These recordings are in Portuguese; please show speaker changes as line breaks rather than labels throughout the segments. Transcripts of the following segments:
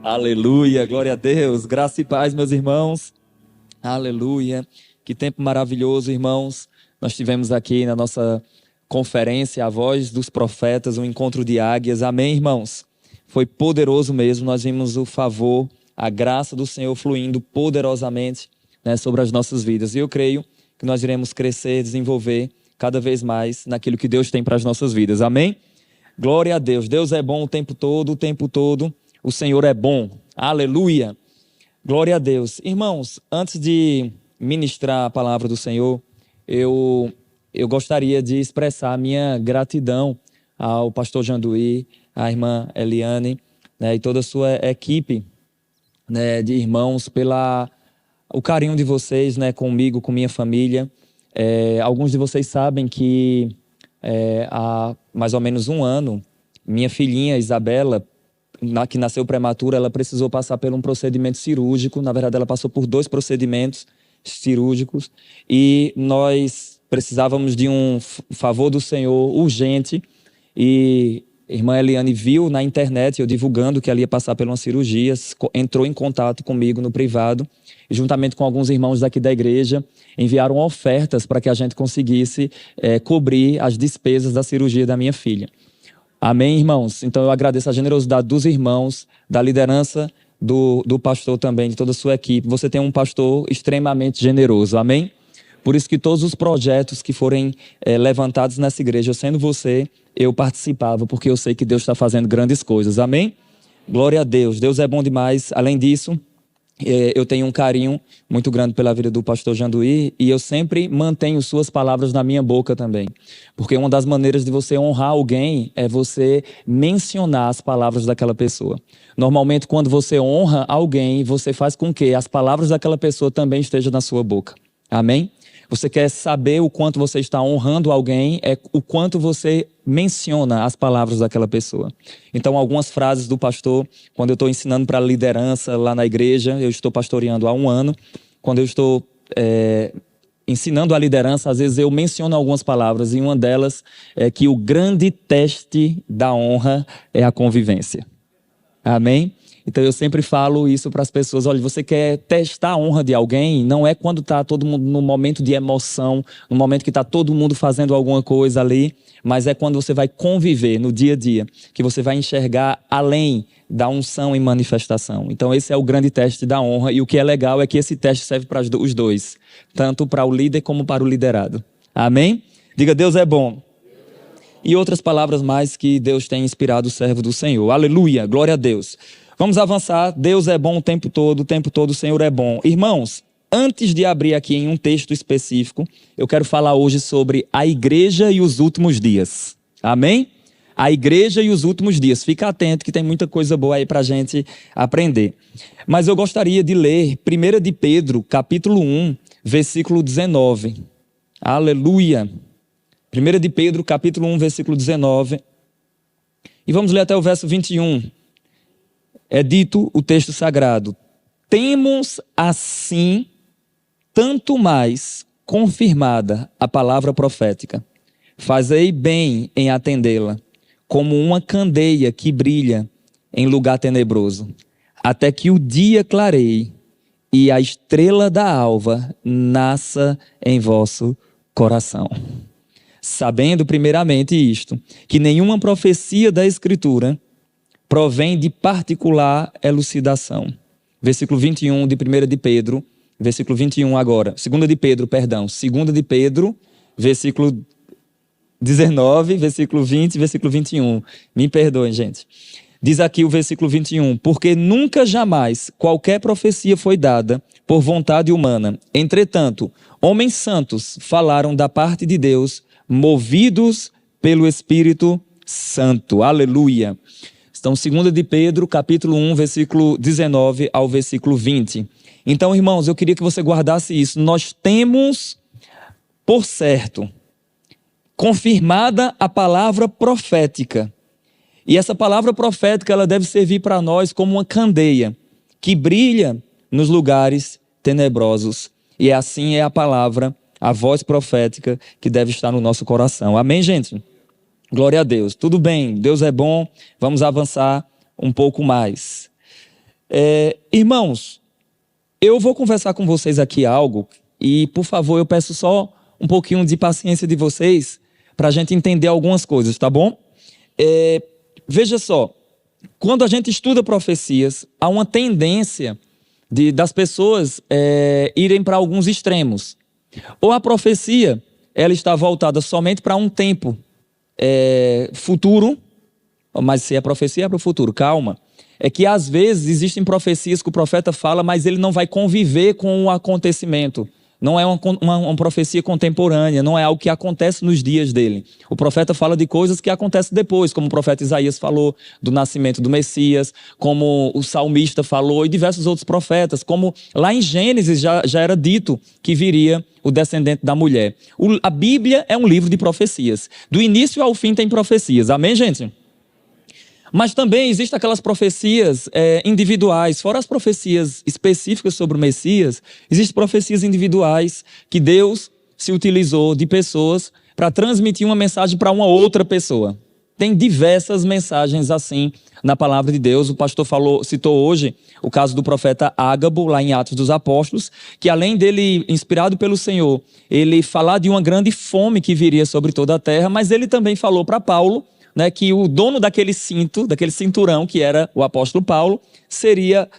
Aleluia, glória a Deus, graça e paz, meus irmãos. Aleluia, que tempo maravilhoso, irmãos. Nós tivemos aqui na nossa conferência A Voz dos Profetas, um encontro de águias. Amém, irmãos? Foi poderoso mesmo, nós vimos o favor, a graça do Senhor fluindo poderosamente, né, sobre as nossas vidas. E eu creio que nós iremos crescer, desenvolver cada vez mais naquilo que Deus tem para as nossas vidas. Amém? Glória a Deus. Deus é bom o tempo todo, o tempo todo. O Senhor é bom. Aleluia. Glória a Deus. Irmãos, antes de ministrar a palavra do Senhor, eu gostaria de expressar a minha gratidão ao pastor Janduí, à irmã Eliane, né, e toda a sua equipe, né, de irmãos, o carinho de vocês, né, comigo, com minha família. Alguns de vocês sabem que há mais ou menos um ano, minha filhinha Isabela, que nasceu prematura, ela precisou passar por um procedimento cirúrgico. Na verdade, ela passou por 2 procedimentos cirúrgicos e nós precisávamos de um favor do Senhor urgente. E a irmã Eliane viu na internet eu divulgando que ela ia passar por uma cirurgia, entrou em contato comigo no privado e, juntamente com alguns irmãos daqui da igreja, enviaram ofertas para que a gente conseguisse cobrir as despesas da cirurgia da minha filha. Amém, irmãos? Então eu agradeço a generosidade dos irmãos, da liderança do pastor também, de toda a sua equipe. Você tem um pastor extremamente generoso, amém? Por isso que todos os projetos que forem levantados nessa igreja, sendo você, eu participava, porque eu sei que Deus está fazendo grandes coisas, amém? Glória a Deus, Deus é bom demais. Além disso, eu tenho um carinho muito grande pela vida do pastor Janduí e eu sempre mantenho suas palavras na minha boca também. Porque uma das maneiras de você honrar alguém é você mencionar as palavras daquela pessoa. Normalmente, quando você honra alguém, você faz com que as palavras daquela pessoa também estejam na sua boca. Amém? Você quer saber o quanto você está honrando alguém, é o quanto você menciona as palavras daquela pessoa. Então, algumas frases do pastor, quando eu estou ensinando para a liderança lá na igreja, eu estou pastoreando há um ano, quando eu estou ensinando a liderança, às vezes eu menciono algumas palavras, e uma delas é que o grande teste da honra é a convivência. Amém? Então eu sempre falo isso para as pessoas: olha, você quer testar a honra de alguém, não é quando está todo mundo no momento de emoção, no momento que está todo mundo fazendo alguma coisa ali, mas é quando você vai conviver no dia a dia, que você vai enxergar além da unção em manifestação. Então esse é o grande teste da honra, e o que é legal é que esse teste serve para os dois, tanto para o líder como para o liderado. Amém? Diga: Deus é bom. E outras palavras mais que Deus tem inspirado o servo do Senhor. Aleluia, glória a Deus. Vamos avançar. Deus é bom o tempo todo o Senhor é bom. Irmãos, antes de abrir aqui em um texto específico, eu quero falar hoje sobre a igreja e os últimos dias. Amém? A igreja e os últimos dias. Fica atento que tem muita coisa boa aí para a gente aprender. Mas eu gostaria de ler 1 de Pedro, capítulo 1, versículo 19. Aleluia. 1 de Pedro, capítulo 1, versículo 19. E vamos ler até o verso 21. É dito o texto sagrado: temos assim tanto mais confirmada a palavra profética. Fazei bem em atendê-la, como uma candeia que brilha em lugar tenebroso, até que o dia clareie e a estrela da alva nasça em vosso coração. Sabendo primeiramente isto, que nenhuma profecia da Escritura provém de particular elucidação. Versículo 21 de 1 de Pedro, versículo 21 agora. 2 de Pedro, perdão. 2 de Pedro, versículo 19, versículo 20, versículo 21. Me perdoem, gente. Diz aqui o versículo 21. Porque nunca jamais qualquer profecia foi dada por vontade humana. Entretanto, homens santos falaram da parte de Deus, movidos pelo Espírito Santo. Aleluia. Então, 2 de Pedro, capítulo 1, versículo 19 ao versículo 20. Então, irmãos, eu queria que você guardasse isso. Nós temos, por certo, confirmada a palavra profética. E essa palavra profética, ela deve servir para nós como uma candeia que brilha nos lugares tenebrosos. E assim é a palavra, a voz profética que deve estar no nosso coração. Amém, gente? Glória a Deus. Tudo bem, Deus é bom. Vamos avançar um pouco mais. Irmãos, eu vou conversar com vocês aqui algo, e por favor, eu peço só um pouquinho de paciência de vocês, para a gente entender algumas coisas, tá bom? Veja só, quando a gente estuda profecias, há uma tendência das pessoas irem para alguns extremos. Ou a profecia, ela está voltada somente para um tempo futuro, mas se é profecia é para o futuro, calma. É que às vezes existem profecias que o profeta fala, mas ele não vai conviver com o acontecimento. Não é uma profecia contemporânea, não é algo que acontece nos dias dele. O profeta fala de coisas que acontecem depois, como o profeta Isaías falou do nascimento do Messias, como o salmista falou e diversos outros profetas, como lá em Gênesis já era dito que viria o descendente da mulher. A Bíblia é um livro de profecias. Do início ao fim tem profecias. Amém, gente? Mas também existem aquelas profecias individuais, fora as profecias específicas sobre o Messias, existem profecias individuais que Deus se utilizou de pessoas para transmitir uma mensagem para uma outra pessoa. Tem diversas mensagens assim na palavra de Deus. O pastor citou hoje o caso do profeta Ágabo, lá em Atos dos Apóstolos, que além dele, inspirado pelo Senhor, ele falar de uma grande fome que viria sobre toda a terra, mas ele também falou para Paulo, que o dono daquele cinturão, que era o apóstolo Paulo, seria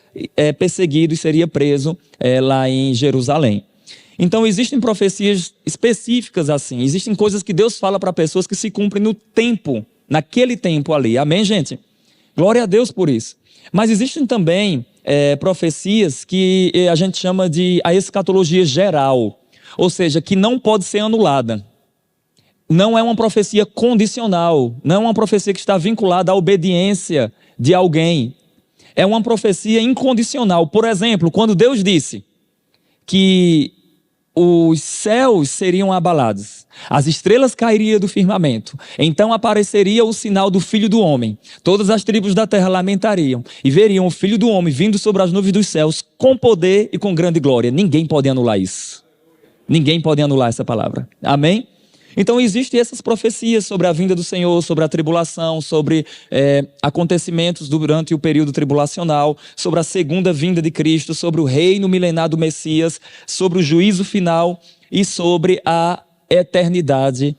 perseguido e seria preso lá em Jerusalém. Então existem profecias específicas assim, existem coisas que Deus fala para pessoas que se cumprem no tempo, naquele tempo ali, amém, gente? Glória a Deus por isso. Mas existem também profecias que a gente chama de a escatologia geral, ou seja, que não pode ser anulada. Não é uma profecia condicional, não é uma profecia que está vinculada à obediência de alguém. É uma profecia incondicional. Por exemplo, quando Deus disse que os céus seriam abalados, as estrelas cairiam do firmamento, então apareceria o sinal do Filho do Homem. Todas as tribos da terra lamentariam e veriam o Filho do Homem vindo sobre as nuvens dos céus com poder e com grande glória. Ninguém pode anular isso. Ninguém pode anular essa palavra. Amém? Então existem essas profecias sobre a vinda do Senhor, sobre a tribulação, sobre acontecimentos durante o período tribulacional, sobre a segunda vinda de Cristo, sobre o reino milenar do Messias, sobre o juízo final e sobre a eternidade,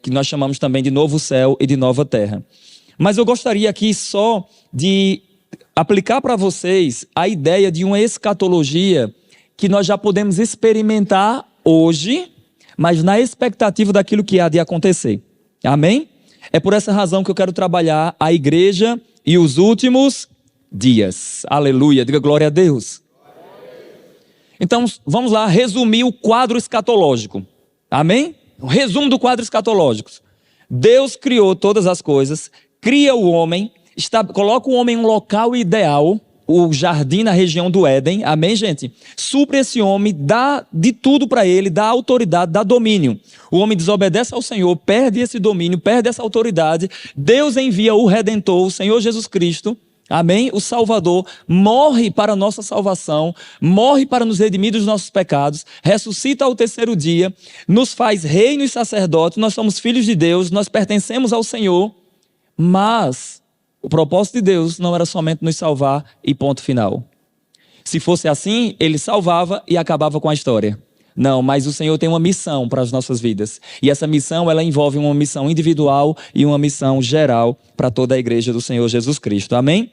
que nós chamamos também de novo céu e de nova terra. Mas eu gostaria aqui só de aplicar para vocês a ideia de uma escatologia que nós já podemos experimentar hoje, mas na expectativa daquilo que há de acontecer. Amém? É por essa razão que eu quero trabalhar a igreja e os últimos dias. Aleluia, diga glória a Deus. Então, vamos lá resumir o quadro escatológico. Amém? Um resumo do quadro escatológico. Deus criou todas as coisas, cria o homem, coloca o homem em um local ideal, o jardim na região do Éden, amém, gente? Supre esse homem, dá de tudo para ele, dá autoridade, dá domínio. O homem desobedece ao Senhor, perde esse domínio, perde essa autoridade. Deus envia o Redentor, o Senhor Jesus Cristo, amém? O Salvador morre para a nossa salvação, morre para nos redimir dos nossos pecados, ressuscita ao terceiro dia, nos faz reino e sacerdote, nós somos filhos de Deus, nós pertencemos ao Senhor, mas o propósito de Deus não era somente nos salvar e ponto final. Se fosse assim, ele salvava e acabava com a história. Não, mas o Senhor tem uma missão para as nossas vidas. E essa missão, ela envolve uma missão individual e uma missão geral para toda a igreja do Senhor Jesus Cristo. Amém?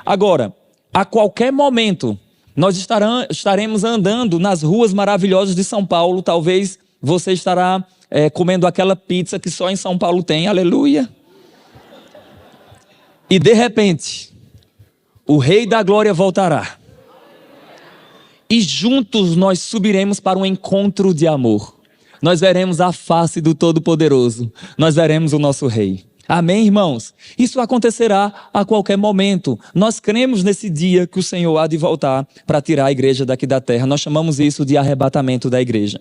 Agora, a qualquer momento, nós estaremos andando nas ruas maravilhosas de São Paulo. Talvez você estará comendo aquela pizza que só em São Paulo tem. Aleluia! E de repente, o Rei da Glória voltará. E juntos nós subiremos para um encontro de amor. Nós veremos a face do Todo-Poderoso. Nós veremos o nosso Rei. Amém, irmãos? Isso acontecerá a qualquer momento. Nós cremos nesse dia que o Senhor há de voltar para tirar a igreja daqui da terra. Nós chamamos isso de arrebatamento da igreja.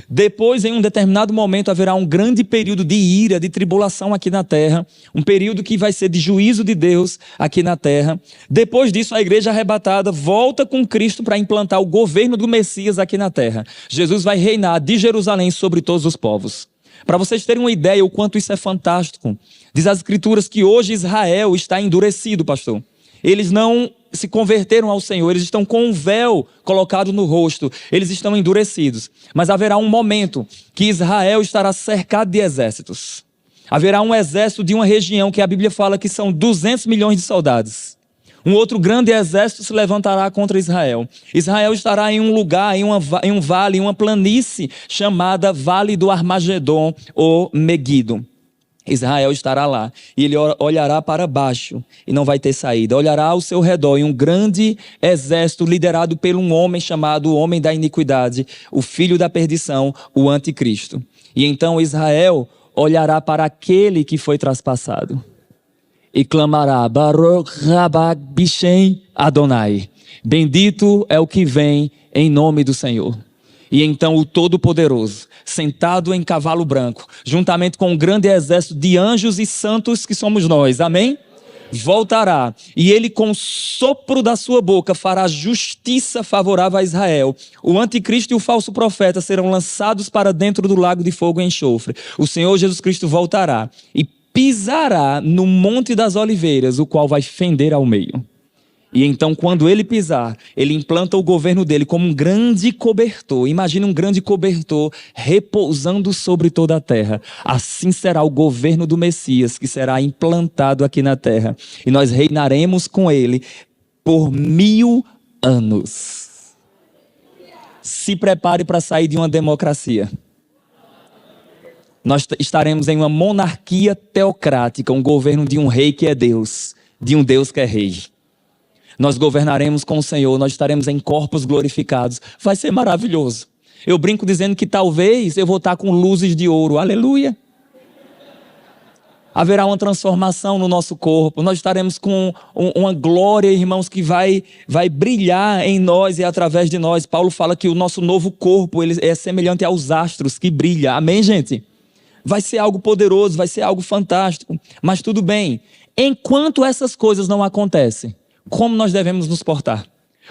Depois, em um determinado momento, haverá um grande período de ira, de tribulação aqui na terra, um período que vai ser de juízo de Deus aqui na terra. Depois disso, a igreja arrebatada volta com Cristo para implantar o governo do Messias aqui na terra. Jesus vai reinar de Jerusalém sobre todos os povos. Para vocês terem uma ideia o quanto isso é fantástico, diz as Escrituras que hoje Israel está endurecido, pastor. eles não se converteram ao Senhor, eles estão com um véu colocado no rosto, eles estão endurecidos. Mas haverá um momento que Israel estará cercado de exércitos. Haverá um exército de uma região que a Bíblia fala que são 200 milhões de soldados. Um outro grande exército se levantará contra Israel. Israel estará em um lugar, em um vale, em uma planície chamada Vale do Armagedon ou Meguido. Israel estará lá e ele olhará para baixo e não vai ter saída. Olhará ao seu redor e um grande exército liderado por um homem chamado o Homem da Iniquidade, o Filho da Perdição, o Anticristo. E então Israel olhará para aquele que foi traspassado e clamará: Baruch Rabá Bishem Adonai. Bendito é o que vem em nome do Senhor. E então o Todo-Poderoso, sentado em cavalo branco, juntamente com um grande exército de anjos e santos que somos nós, amém? Voltará, e ele com o sopro da sua boca fará justiça favorável a Israel. O anticristo e o falso profeta serão lançados para dentro do lago de fogo e enxofre. O Senhor Jesus Cristo voltará e pisará no Monte das Oliveiras, o qual vai fender ao meio. E então, quando ele pisar, ele implanta o governo dele como um grande cobertor. Imagina um grande cobertor repousando sobre toda a terra. Assim será o governo do Messias, que será implantado aqui na terra. E nós reinaremos com ele por 1000 anos. Se prepare para sair de uma democracia. Nós estaremos em uma monarquia teocrática, um governo de um rei que é Deus, de um Deus que é rei. Nós governaremos com o Senhor, nós estaremos em corpos glorificados. Vai ser maravilhoso. Eu brinco dizendo que talvez eu vou estar com luzes de ouro. Aleluia. Haverá uma transformação no nosso corpo. Nós estaremos com uma glória, irmãos, que vai brilhar em nós e através de nós. Paulo fala que o nosso novo corpo ele é semelhante aos astros que brilha. Amém, gente? Vai ser algo poderoso, vai ser algo fantástico. Mas tudo bem. Enquanto essas coisas não acontecem, como nós devemos nos portar?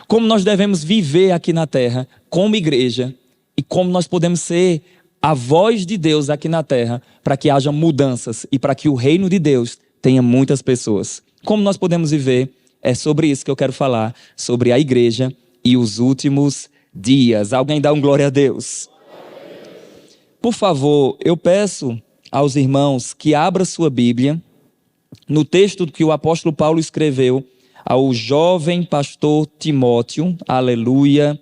Como nós devemos viver aqui na terra como igreja? E como nós podemos ser a voz de Deus aqui na terra para que haja mudanças e para que o reino de Deus tenha muitas pessoas? Como nós podemos viver? É sobre isso que eu quero falar, sobre a igreja e os últimos dias. Alguém dá um glória a Deus? Por favor, eu peço aos irmãos que abram sua Bíblia no texto que o apóstolo Paulo escreveu ao jovem pastor Timóteo. Aleluia,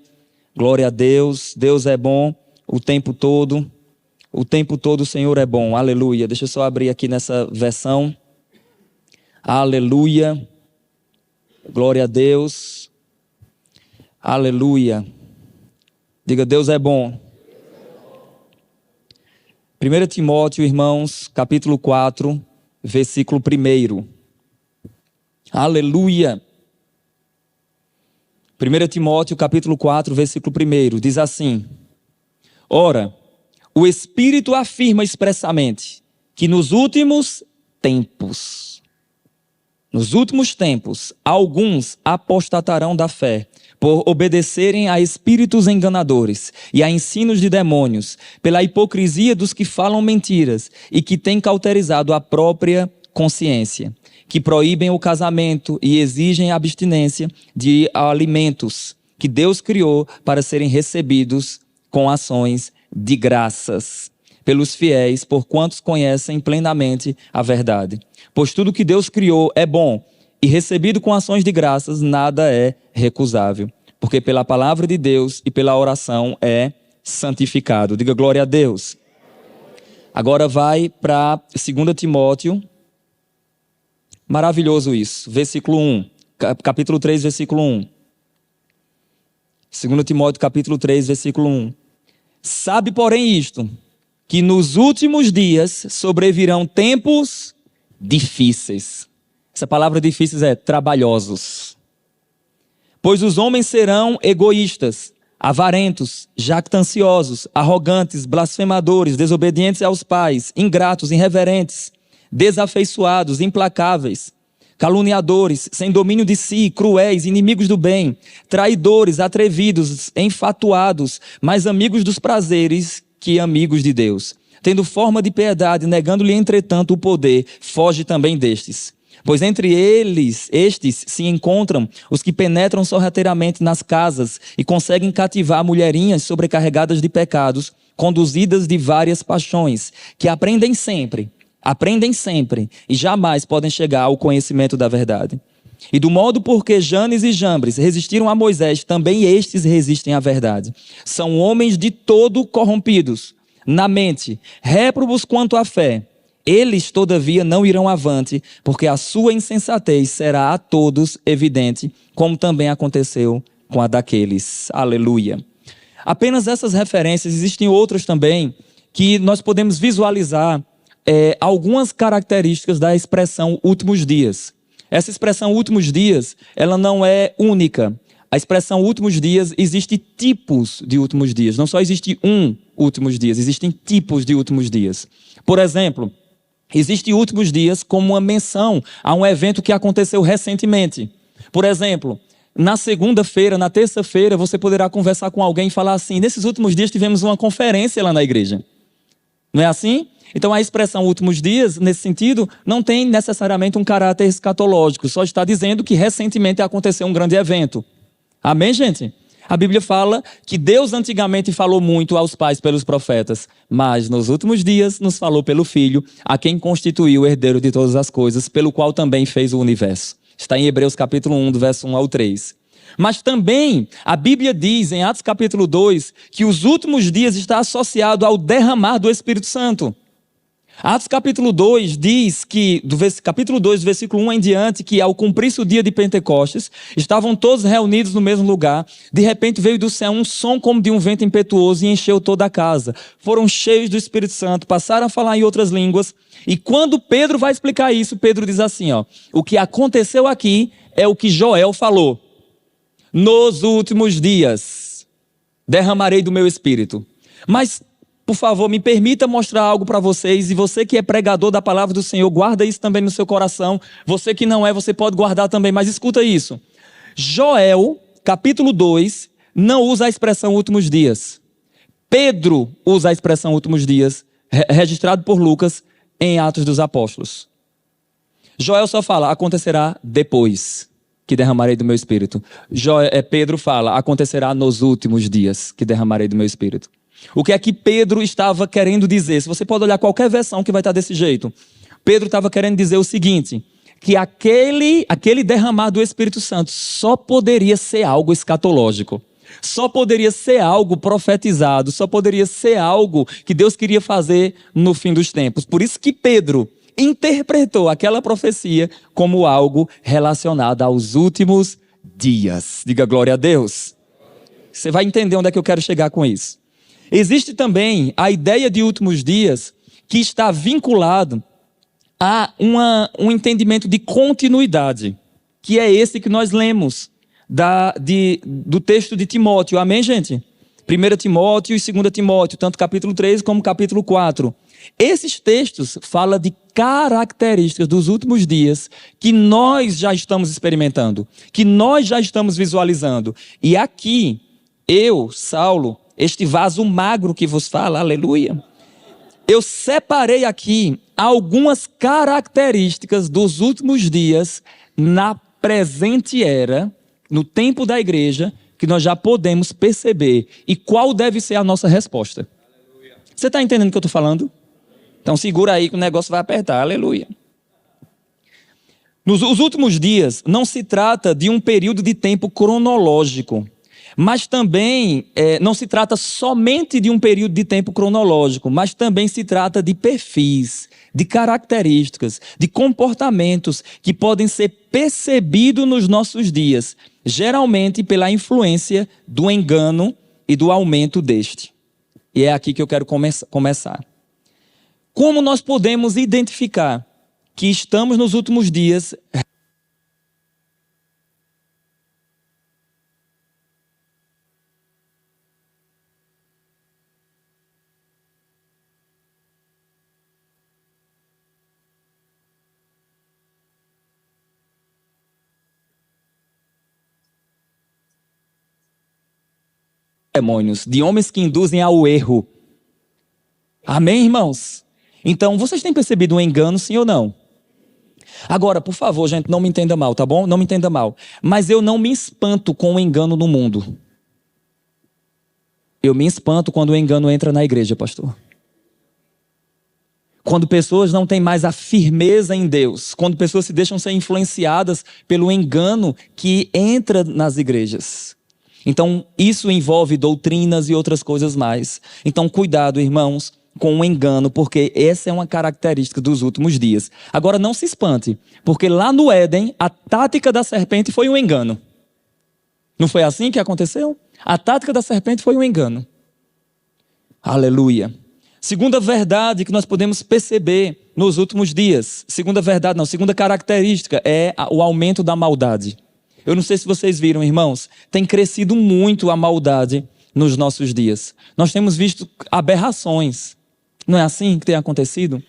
glória a Deus. Deus é bom o tempo todo o Senhor é bom. Aleluia. Deixa eu só abrir aqui nessa versão. Aleluia, glória a Deus. Aleluia. Diga: Deus é bom. 1 Timóteo, irmãos, capítulo 4, versículo 1. Aleluia. 1 Timóteo, capítulo 4, versículo 1, diz assim: Ora, o Espírito afirma expressamente que nos últimos tempos, alguns apostatarão da fé, por obedecerem a espíritos enganadores e a ensinos de demônios, pela hipocrisia dos que falam mentiras e que têm cauterizado a própria consciência, que proíbem o casamento e exigem a abstinência de alimentos que Deus criou para serem recebidos com ações de graças pelos fiéis, por quantos conhecem plenamente a verdade. Pois tudo que Deus criou é bom, e recebido com ações de graças, nada é recusável, porque pela palavra de Deus e pela oração é santificado. Diga glória a Deus. Agora vai para 2 Timóteo. Maravilhoso isso. Versículo 1. Capítulo 3, versículo 1. 2 Timóteo, capítulo 3, versículo 1. Sabe, porém, isto, que nos últimos dias sobrevirão tempos difíceis. Essa palavra difíceis é trabalhosos. Pois os homens serão egoístas, avarentos, jactanciosos, arrogantes, blasfemadores, desobedientes aos pais, ingratos, irreverentes, desafeiçoados, implacáveis, caluniadores, sem domínio de si, cruéis, inimigos do bem, traidores, atrevidos, enfatuados, mais amigos dos prazeres que amigos de Deus. Tendo forma de piedade, negando-lhe entretanto o poder, foge também destes. Pois entre estes se encontram os que penetram sorrateiramente nas casas e conseguem cativar mulherinhas sobrecarregadas de pecados, conduzidas de várias paixões, que aprendem sempre e jamais podem chegar ao conhecimento da verdade. E do modo porque Janes e Jambres resistiram a Moisés, também estes resistem à verdade. São homens de todo corrompidos na mente, réprobos quanto à fé. Eles, todavia, não irão avante, porque a sua insensatez será a todos evidente, como também aconteceu com a daqueles. Aleluia. Apenas essas referências, existem outras também, que nós podemos visualizar algumas características da expressão últimos dias. Essa expressão últimos dias, ela não é única. A expressão últimos dias, existe tipos de últimos dias. Não só existe um últimos dias, existem tipos de últimos dias. Por exemplo, existe últimos dias como uma menção a um evento que aconteceu recentemente. Por exemplo, na segunda-feira, na terça-feira, você poderá conversar com alguém e falar assim: nesses últimos dias tivemos uma conferência lá na igreja. Não é assim? Então a expressão últimos dias, nesse sentido, não tem necessariamente um caráter escatológico, só está dizendo que recentemente aconteceu um grande evento. Amém, gente? A Bíblia fala que Deus antigamente falou muito aos pais pelos profetas, mas nos últimos dias nos falou pelo Filho, a quem constituiu o herdeiro de todas as coisas, pelo qual também fez o universo. Está em Hebreus capítulo 1, do verso 1 ao 3. Mas também a Bíblia diz em Atos capítulo 2 que os últimos dias está associado ao derramar do Espírito Santo. Atos capítulo 2 diz que, capítulo 2, versículo 1 em diante, que ao cumprir-se o dia de Pentecostes, estavam todos reunidos no mesmo lugar, de repente veio do céu um som como de um vento impetuoso e encheu toda a casa. Foram cheios do Espírito Santo, passaram a falar em outras línguas, e quando Pedro vai explicar isso, Pedro diz assim, o que aconteceu aqui é o que Joel falou. Nos últimos dias derramarei do meu Espírito. Mas, por favor, me permita mostrar algo para vocês, e você que é pregador da palavra do Senhor, guarda isso também no seu coração. Você que não é, você pode guardar também, mas escuta isso. Joel, capítulo 2, não usa a expressão últimos dias. Pedro usa a expressão últimos dias, registrado por Lucas em Atos dos Apóstolos. Joel só fala, acontecerá depois que derramarei do meu Espírito. Pedro fala, acontecerá nos últimos dias que derramarei do meu Espírito. O que é que Pedro estava querendo dizer? Se você pode olhar qualquer versão que vai estar desse jeito. Pedro estava querendo dizer o seguinte, que aquele derramar do Espírito Santo só poderia ser algo escatológico. Só poderia ser algo profetizado, só poderia ser algo que Deus queria fazer no fim dos tempos. Por isso que Pedro interpretou aquela profecia como algo relacionado aos últimos dias. Diga glória a Deus. Você vai entender onde é que eu quero chegar com isso. Existe também a ideia de últimos dias que está vinculado a um entendimento de continuidade, que é esse que nós lemos do texto de Timóteo. Amém, gente? 1 Timóteo e 2 Timóteo, tanto capítulo 3 como capítulo 4. Esses textos falam de características dos últimos dias que nós já estamos experimentando, que nós já estamos visualizando. E aqui, eu, Saulo, este vaso magro que vos fala, aleluia, eu separei aqui algumas características dos últimos dias na presente era, no tempo da igreja, que nós já podemos perceber. E qual deve ser a nossa resposta? Você está entendendo o que eu estou falando? Então segura aí que o negócio vai apertar, aleluia. Os últimos dias não se trata de um período de tempo cronológico, mas também não se trata somente de um período de tempo cronológico, mas também se trata de perfis, de características, de comportamentos que podem ser percebidos nos nossos dias, geralmente pela influência do engano e do aumento deste. E é aqui que eu quero começar. Como nós podemos identificar que estamos nos últimos dias demônios, de homens que induzem ao erro? Amém, irmãos? Então, vocês têm percebido um engano, sim ou não? Agora, por favor, gente, não me entenda mal, tá bom? Não me entenda mal. Mas eu não me espanto com o engano no mundo. Eu me espanto quando o engano entra na igreja, pastor. Quando pessoas não têm mais a firmeza em Deus, quando pessoas se deixam ser influenciadas pelo engano que entra nas igrejas. Então, isso envolve doutrinas e outras coisas mais. Então, cuidado, irmãos, com o engano, porque essa é uma característica dos últimos dias. Agora, não se espante, porque lá no Éden, a tática da serpente foi um engano. Não foi assim que aconteceu? A tática da serpente foi um engano. Aleluia. Segunda verdade que nós podemos perceber nos últimos dias, segunda característica é o aumento da maldade. Eu não sei se vocês viram, irmãos, tem crescido muito a maldade nos nossos dias. Nós temos visto aberrações. Não é assim que tem acontecido?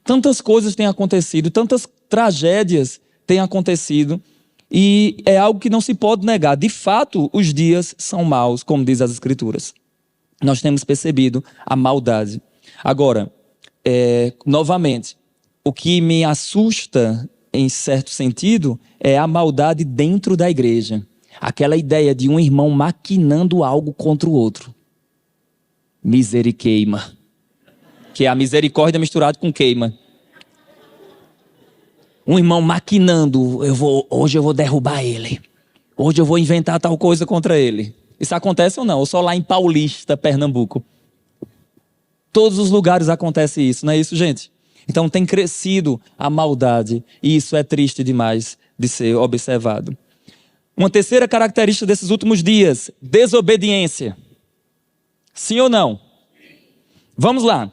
Tantas coisas têm acontecido, tantas tragédias têm acontecido, e é algo que não se pode negar. De fato, os dias são maus, como diz as Escrituras. Nós temos percebido a maldade. Agora, novamente, o que me assusta, em certo sentido, é a maldade dentro da igreja. Aquela ideia de um irmão maquinando algo contra o outro. Miseriqueima. Que é a misericórdia misturada com queima. Um irmão maquinando, hoje eu vou derrubar ele. Hoje eu vou inventar tal coisa contra ele. Isso acontece ou não? Ou só lá em Paulista, Pernambuco? Todos os lugares acontece isso, não é isso, gente? Então tem crescido a maldade, e isso é triste demais de ser observado. Uma terceira característica desses últimos dias: desobediência. Sim ou não? Vamos lá.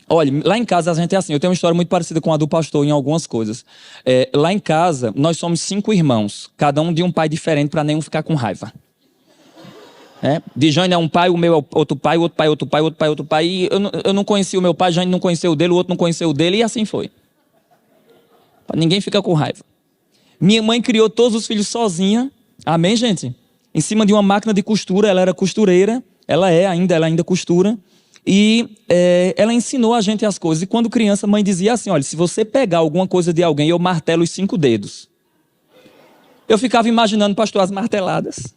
Olha, lá em casa a gente é assim, eu tenho uma história muito parecida com a do pastor em algumas coisas. Lá em casa, nós somos 5 irmãos, cada um de um pai diferente para nenhum ficar com raiva. De Jane é um pai, o meu é outro pai, outro pai, outro pai, outro pai, outro pai. E eu não conheci o meu pai, Jane não conheceu o dele, o outro não conheceu o dele, e assim foi. Ninguém fica com raiva. Minha mãe criou todos os filhos sozinha, amém, gente? Em cima de uma máquina de costura, ela era costureira, ela ainda costura. E ela ensinou a gente as coisas. E quando criança, a mãe dizia assim: olha, se você pegar alguma coisa de alguém, eu martelo os 5 dedos. Eu ficava imaginando, pastor, as marteladas.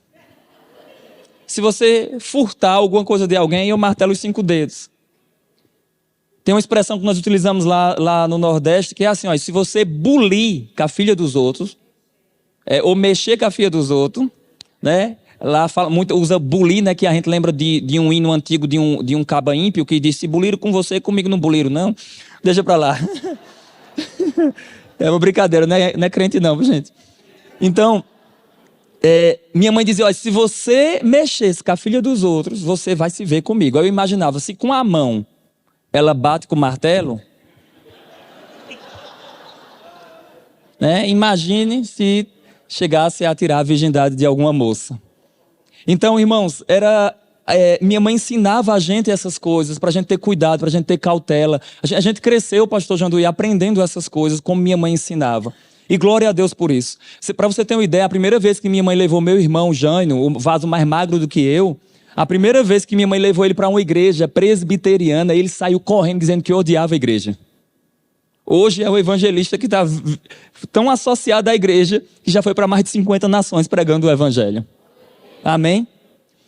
Se você furtar alguma coisa de alguém, eu martelo os 5 dedos. Tem uma expressão que nós utilizamos lá no Nordeste, que é assim: olha, se você bulir com a filha dos outros, ou mexer com a filha dos outros, né? Lá fala muito, usa bulir, né? Que a gente lembra de um hino antigo de um caba ímpio que diz: se buliram com você, comigo não buliram, não. Deixa pra lá. É uma brincadeira, não é crente não, gente. Então, minha mãe dizia: olha, se você mexesse com a filha dos outros, você vai se ver comigo. Eu imaginava, se com a mão ela bate com o martelo, né? Imagine se chegasse a tirar a virgindade de alguma moça. Então, irmãos, minha mãe ensinava a gente essas coisas, para a gente ter cuidado, para a gente ter cautela. A gente cresceu, pastor Janduí, aprendendo essas coisas, como minha mãe ensinava. E glória a Deus por isso. Para você ter uma ideia, a primeira vez que minha mãe levou meu irmão, Jânio, o vaso mais magro do que eu, a primeira vez que minha mãe levou ele para uma igreja presbiteriana, ele saiu correndo dizendo que odiava a igreja. Hoje é o evangelista que está tão associado à igreja, que já foi para mais de 50 nações pregando o evangelho. Amém?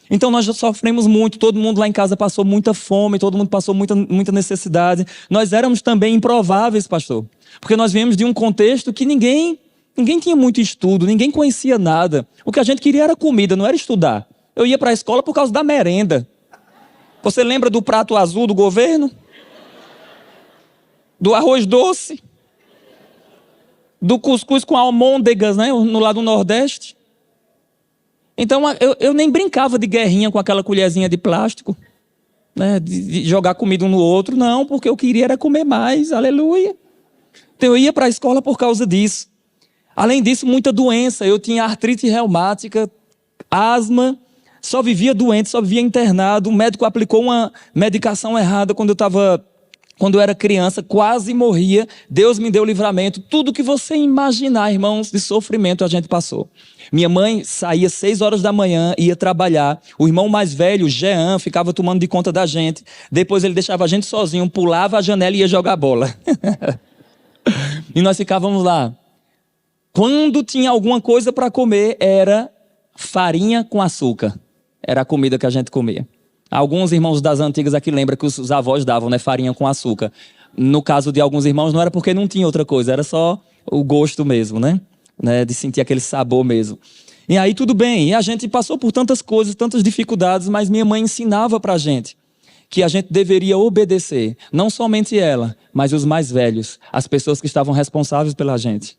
Então nós já sofremos muito, todo mundo lá em casa passou muita fome, todo mundo passou muita necessidade. Nós éramos também improváveis, pastor, porque nós viemos de um contexto que ninguém tinha muito estudo, ninguém conhecia nada. O que a gente queria era comida, não era estudar. Eu ia para a escola por causa da merenda. Você lembra do prato azul do governo? Do arroz doce? Do cuscuz com almôndegas, né, no lado do Nordeste? Então eu nem brincava de guerrinha com aquela colherzinha de plástico, né, de jogar comida um no outro, não, porque eu queria era comer mais, aleluia. Então eu ia para a escola por causa disso. Além disso, muita doença, eu tinha artrite reumática, asma, só vivia doente, só vivia internado. O médico aplicou uma medicação errada quando eu era criança, quase morria. Deus me deu livramento. Tudo que você imaginar, irmãos, de sofrimento a gente passou. Minha mãe saía 6 horas da manhã, ia trabalhar. O irmão mais velho, Jean, ficava tomando de conta da gente. Depois ele deixava a gente sozinho, pulava a janela e ia jogar bola. E nós ficávamos lá. Quando tinha alguma coisa para comer, era farinha com açúcar. Era a comida que a gente comia. Alguns irmãos das antigas aqui lembram que os avós davam, né, farinha com açúcar. No caso de alguns irmãos, não era porque não tinha outra coisa, era só o gosto mesmo, né? De sentir aquele sabor mesmo. E aí tudo bem, e a gente passou por tantas coisas, tantas dificuldades, mas minha mãe ensinava pra gente que a gente deveria obedecer, não somente ela, mas os mais velhos, as pessoas que estavam responsáveis pela gente.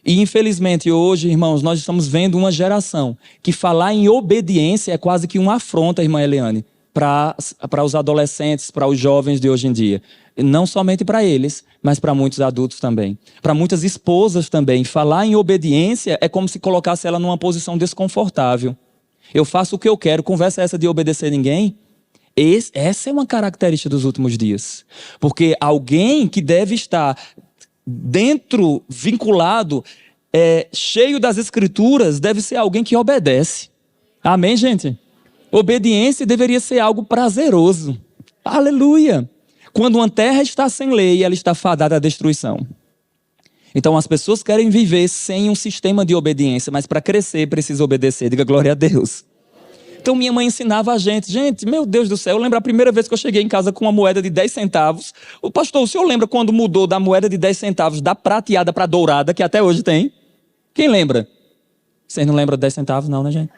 E infelizmente hoje, irmãos, nós estamos vendo uma geração que falar em obediência é quase que uma afronta, irmã Eliane, para os adolescentes, para os jovens de hoje em dia. E não somente para eles, mas para muitos adultos também. Para muitas esposas também. Falar em obediência é como se colocasse ela numa posição desconfortável. Eu faço o que eu quero, conversa essa de obedecer ninguém. Essa é uma característica dos últimos dias. Porque alguém que deve estar dentro, vinculado, cheio das escrituras, deve ser alguém que obedece. Amém, gente? Obediência deveria ser algo prazeroso. Aleluia! Quando uma terra está sem lei, ela está fadada à destruição. Então as pessoas querem viver sem um sistema de obediência, mas para crescer precisa obedecer. Diga glória a Deus. Então minha mãe ensinava a gente, meu Deus do céu, eu lembro a primeira vez que eu cheguei em casa com uma moeda de 10 centavos. O pastor, o senhor lembra quando mudou da moeda de 10 centavos, da prateada para a dourada, que até hoje tem? Quem lembra? Vocês não lembram de 10 centavos não, né, gente?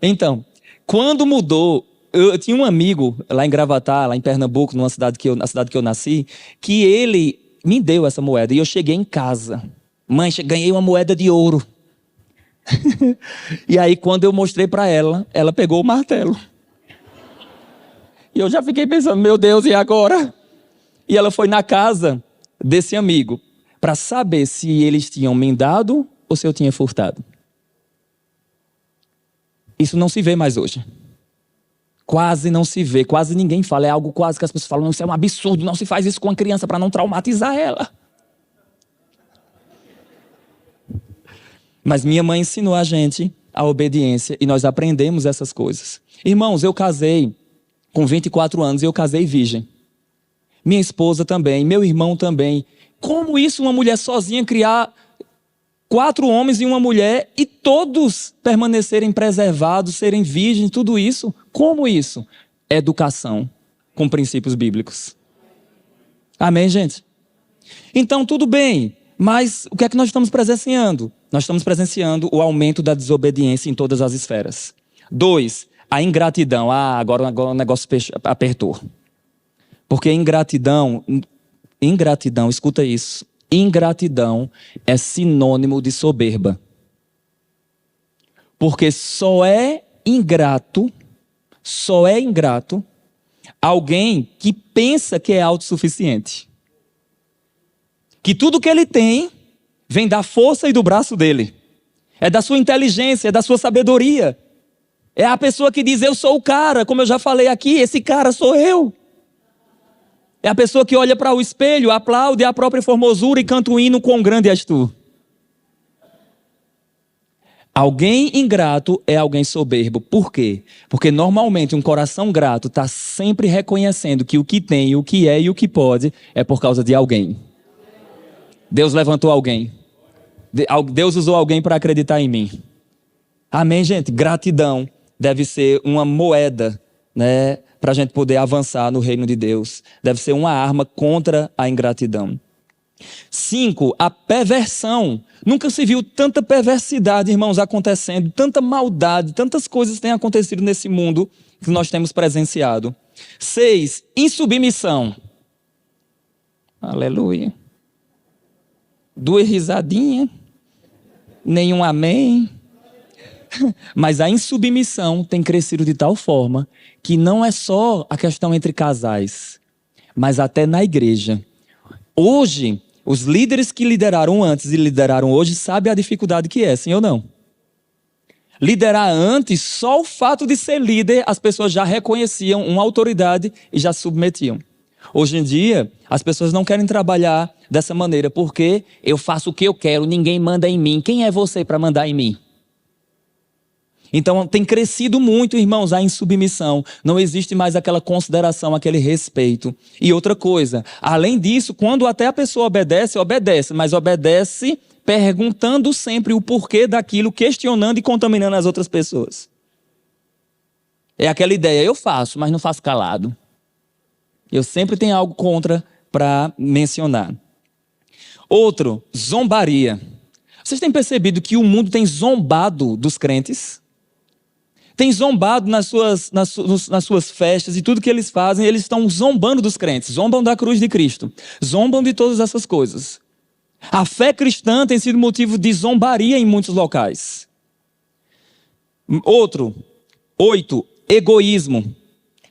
Então, quando mudou, eu tinha um amigo lá em Gravatá, lá em Pernambuco, na cidade que eu nasci, que ele me deu essa moeda e eu cheguei em casa. Mãe, ganhei uma moeda de ouro. E aí quando eu mostrei para ela, ela pegou o martelo. E eu já fiquei pensando, meu Deus, e agora? E ela foi na casa desse amigo para saber se eles tinham me dado ou se eu tinha furtado. Isso não se vê mais hoje. Quase não se vê, quase ninguém fala. É algo quase que as pessoas falam, isso é um absurdo, não se faz isso com a criança para não traumatizar ela. Mas minha mãe ensinou a gente a obediência e nós aprendemos essas coisas. Irmãos, eu casei com 24 anos e eu casei virgem. Minha esposa também, meu irmão também. Como isso uma mulher sozinha criar 4 homens e uma mulher e todos permanecerem preservados, serem virgens, tudo isso? Como isso? Educação com princípios bíblicos. Amém, gente? Então, tudo bem, mas o que é que nós estamos presenciando? Nós estamos presenciando o aumento da desobediência em todas as esferas. 2, a ingratidão. Agora o negócio apertou. Porque ingratidão, escuta isso, ingratidão é sinônimo de soberba. Porque só é ingrato alguém que pensa que é autossuficiente. Que tudo que ele tem vem da força e do braço dele. É da sua inteligência, é da sua sabedoria. É a pessoa que diz, eu sou o cara, como eu já falei aqui, esse cara sou eu. É a pessoa que olha para o espelho, aplaude a própria formosura e canta o hino, quão grande és tu. Alguém ingrato é alguém soberbo. Por quê? Porque normalmente um coração grato está sempre reconhecendo que o que tem, o que é e o que pode é por causa de alguém. Deus levantou alguém. Deus usou alguém para acreditar em mim. Amém, gente? Gratidão deve ser uma moeda, né, para a gente poder avançar no reino de Deus. Deve ser uma arma contra a ingratidão. 5, a perversão. Nunca se viu tanta perversidade, irmãos, acontecendo, tanta maldade, tantas coisas têm acontecido nesse mundo que nós temos presenciado. 6, insubmissão. Aleluia. 2 risadinhas, nenhum amém. Mas a insubmissão tem crescido de tal forma que não é só a questão entre casais, mas até na igreja. Hoje, os líderes que lideraram antes e lideraram hoje sabem a dificuldade que é, sim ou não? Liderar antes, só o fato de ser líder, as pessoas já reconheciam uma autoridade e já se submetiam. Hoje em dia, as pessoas não querem trabalhar dessa maneira, porque eu faço o que eu quero, ninguém manda em mim. Quem é você para mandar em mim? Então tem crescido muito, irmãos, a insubmissão. Não existe mais aquela consideração, aquele respeito. E outra coisa, além disso, quando até a pessoa obedece, mas obedece perguntando sempre o porquê daquilo, questionando e contaminando as outras pessoas. É aquela ideia, eu faço, mas não faço calado. Eu sempre tenho algo contra para mencionar. Outro, zombaria. Vocês têm percebido que o mundo tem zombado dos crentes? Tem zombado nas suas festas e tudo que eles fazem, eles estão zombando dos crentes, zombam da cruz de Cristo, zombam de todas essas coisas. A fé cristã tem sido motivo de zombaria em muitos locais. Outro, 8, egoísmo.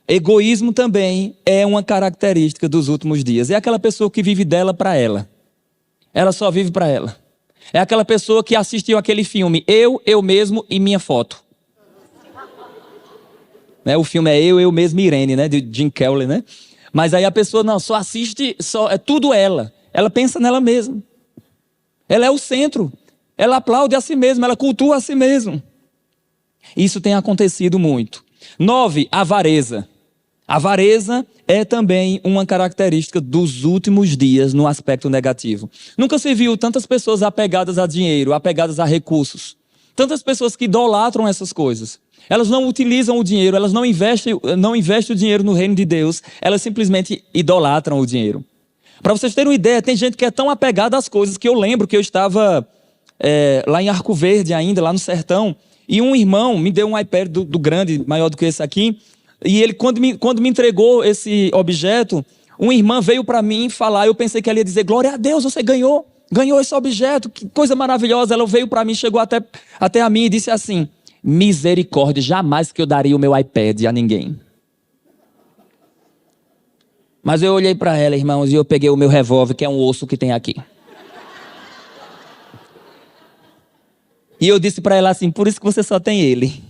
Egoísmo também é uma característica dos últimos dias. É aquela pessoa que vive dela para ela. Ela só vive para ela. É aquela pessoa que assistiu aquele filme, eu mesmo e minha foto. O filme é Eu Mesmo e Irene, né? De Jim Kelly, né? Mas aí a pessoa não, só assiste, é tudo ela. Ela pensa nela mesma. Ela é o centro. Ela aplaude a si mesma, ela cultua a si mesma. Isso tem acontecido muito. 9, avareza. Avareza é também uma característica dos últimos dias no aspecto negativo. Nunca se viu tantas pessoas apegadas a dinheiro, apegadas a recursos. Tantas pessoas que idolatram essas coisas. Elas não utilizam o dinheiro, elas não investem o dinheiro no reino de Deus, elas simplesmente idolatram o dinheiro. Para vocês terem uma ideia, tem gente que é tão apegada às coisas que eu lembro que eu estava lá em Arco Verde ainda, lá no sertão, e um irmão me deu um iPad do grande, maior do que esse aqui, e ele, quando me entregou esse objeto, uma irmã veio para mim falar, eu pensei que ela ia dizer, glória a Deus, você ganhou esse objeto, que coisa maravilhosa. Ela veio para mim, chegou até a mim e disse assim, misericórdia, jamais que eu daria o meu iPad a ninguém. Mas eu olhei para ela, irmãos, e eu peguei o meu revólver, que é um osso que tem aqui. E eu disse para ela assim, por isso que você só tem ele.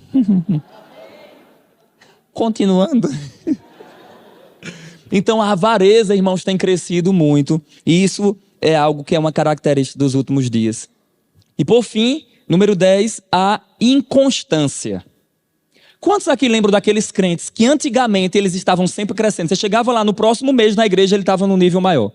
Continuando. Então a avareza, irmãos, tem crescido muito. E isso é algo que é uma característica dos últimos dias. E por fim, número 10, a inconstância. Quantos aqui lembram daqueles crentes que antigamente eles estavam sempre crescendo? Você chegava lá no próximo mês na igreja, ele estava num nível maior.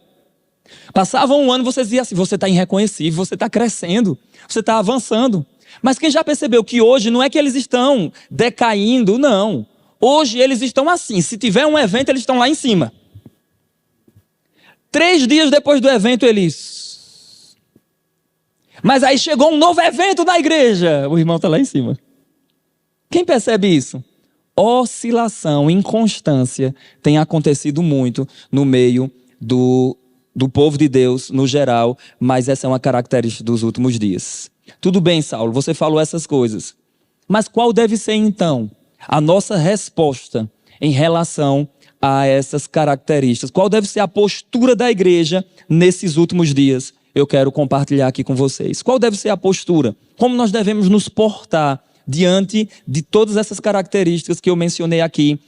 Passava um ano, você dizia assim, você está irreconhecível, você está crescendo, você está avançando. Mas quem já percebeu que hoje não é que eles estão decaindo, não. Hoje eles estão assim, se tiver um evento, eles estão lá em cima. 3 dias depois do evento, eles... Mas aí chegou um novo evento na igreja, o irmão está lá em cima. Quem percebe isso? Oscilação, inconstância tem acontecido muito no meio do povo de Deus no geral, mas essa é uma característica dos últimos dias. Tudo bem, Saulo, você falou essas coisas. Mas qual deve ser então a nossa resposta em relação a essas características? Qual deve ser a postura da igreja nesses últimos dias? Eu quero compartilhar aqui com vocês. Qual deve ser a postura? Como nós devemos nos portar diante de todas essas características que eu mencionei aqui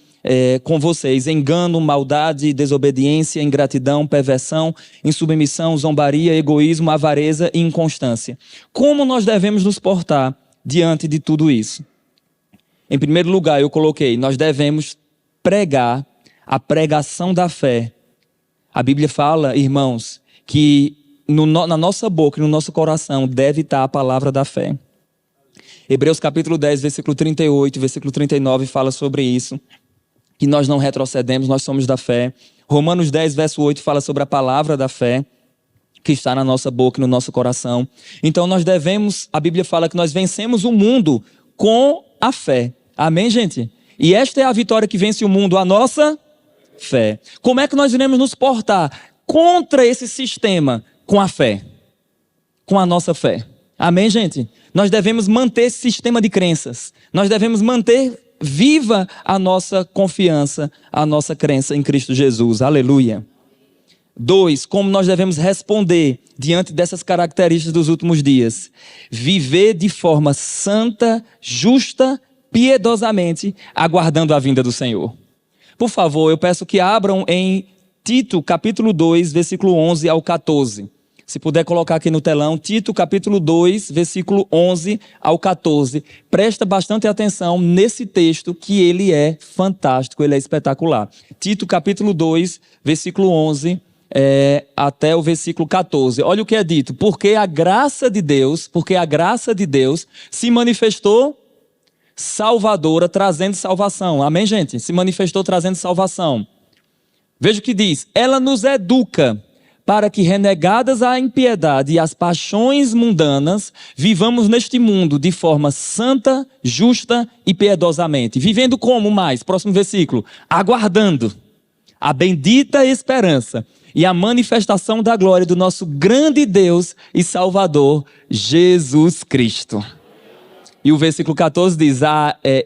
com vocês? Engano, maldade, desobediência, ingratidão, perversão, insubmissão, zombaria, egoísmo, avareza e inconstância. Como nós devemos nos portar diante de tudo isso? Em primeiro lugar, eu coloquei, nós devemos pregar a pregação da fé. A Bíblia fala, irmãos, que na nossa boca e no nosso coração deve estar a palavra da fé. Hebreus capítulo 10, versículo 38, versículo 39 fala sobre isso, que nós não retrocedemos, nós somos da fé. Romanos 10, verso 8 fala sobre a palavra da fé, que está na nossa boca e no nosso coração. Então nós devemos, a Bíblia fala que nós vencemos o mundo com a fé. Amém, gente? E esta é a vitória que vence o mundo, a nossa fé. Como é que nós iremos nos portar contra esse sistema? Com a fé. Com a nossa fé. Amém, gente? Nós devemos manter esse sistema de crenças. Nós devemos manter viva a nossa confiança, a nossa crença em Cristo Jesus. Aleluia. 2, como nós devemos responder diante dessas características dos últimos dias? Viver de forma santa, justa, piedosamente, aguardando a vinda do Senhor. Por favor, eu peço que abram em Tito, capítulo 2, versículo 11 ao 14. Se puder colocar aqui no telão, Tito capítulo 2, versículo 11 ao 14. Presta bastante atenção nesse texto, que ele é fantástico, ele é espetacular. Tito capítulo 2, versículo 11 até o versículo 14. Olha o que é dito. Porque a graça de Deus se manifestou salvadora, trazendo salvação. Amém, gente? Se manifestou trazendo salvação. Veja o que diz. Ela nos educa para que, renegadas a impiedade e as paixões mundanas, vivamos neste mundo de forma santa, justa e piedosamente. Vivendo como mais? Próximo versículo. Aguardando a bendita esperança e a manifestação da glória do nosso grande Deus e Salvador, Jesus Cristo. E o versículo 14 diz,